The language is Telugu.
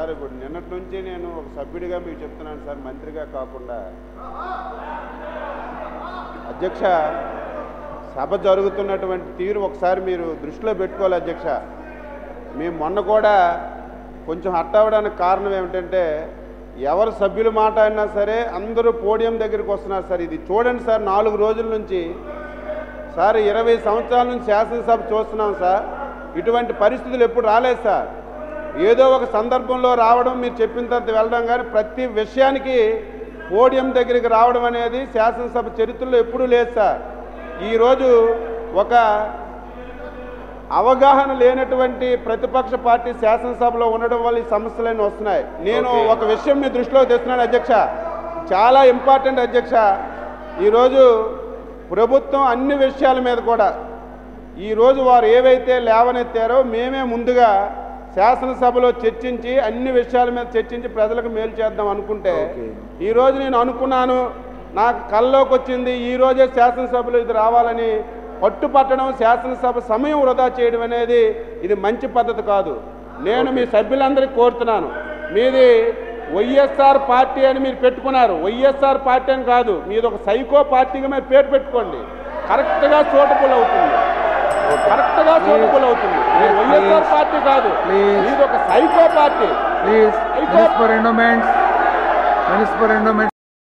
సార్ ఇప్పుడు నిన్నటి నుంచి నేను ఒక సభ్యుడిగా మీకు చెప్తున్నాను సార్, మంత్రిగా కాకుండా. అధ్యక్ష, సభ జరుగుతున్నటువంటి తీరు ఒకసారి మీరు దృష్టిలో పెట్టుకోవాలి అధ్యక్ష. మేము మొన్న కూడా కొంచెం హర్ట్ అవ్వడానికి కారణం ఏమిటంటే, ఎవరు సభ్యులు మాట్లాడినా సరే అందరూ పోడియం దగ్గరికి వస్తున్నారు సార్. ఇది చూడండి సార్, 4 రోజుల నుంచి సార్, 20 సంవత్సరాల నుంచి శాసనసభ చూస్తున్నాం సార్. ఇటువంటి పరిస్థితులు ఎప్పుడు రాలేదు సార్. ఏదో ఒక సందర్భంలో రావడం, మీరు చెప్పిన తర్వాత వెళ్ళడం, కానీ ప్రతి విషయానికి పోడియం దగ్గరికి రావడం అనేది శాసనసభ చరిత్రలో ఎప్పుడూ లేదు సార్. ఈరోజు ఒక అవగాహన లేనటువంటి ప్రతిపక్ష పార్టీ శాసనసభలో ఉండడం వల్ల ఈ సమస్యలన్నీ వస్తున్నాయి. నేను ఒక విషయం మీ దృష్టిలో తెస్తున్నాను అధ్యక్ష, చాలా ఇంపార్టెంట్ అధ్యక్ష. ఈరోజు ప్రభుత్వం అన్ని విషయాల మీద కూడా ఈరోజు వారు ఏవైతే లేవనెత్తారో మేమే ముందుగా శాసనసభలో చర్చించి అన్ని విషయాల మీద చర్చించి ప్రజలకు మేలు చేద్దాం అనుకుంటే, ఈరోజు నేను అనుకున్నాను, నాకు కల్లోకి వచ్చింది ఈరోజే శాసనసభలో ఇది రావాలని పట్టుపట్టడం, శాసనసభ సమయం వృధా చేయడం అనేది ఇది మంచి పద్ధతి కాదు. నేను మీ సభ్యులందరికీ కోరుతున్నాను, మీది వైఎస్ఆర్ పార్టీ అని మీరు పెట్టుకున్నారు, వైఎస్ఆర్ పార్టీ అని కాదు, మీది ఒక సైకో పార్టీగా మీరు పేరు పెట్టుకోండి. కరెక్ట్గా సూటబుల్ అవుతుంది, కరెక్ట్గా సూటబుల్ అవుతుంది. వైఎస్ఆర్ పార్టీ కాదు, మీది ఒక సైకో పార్టీ.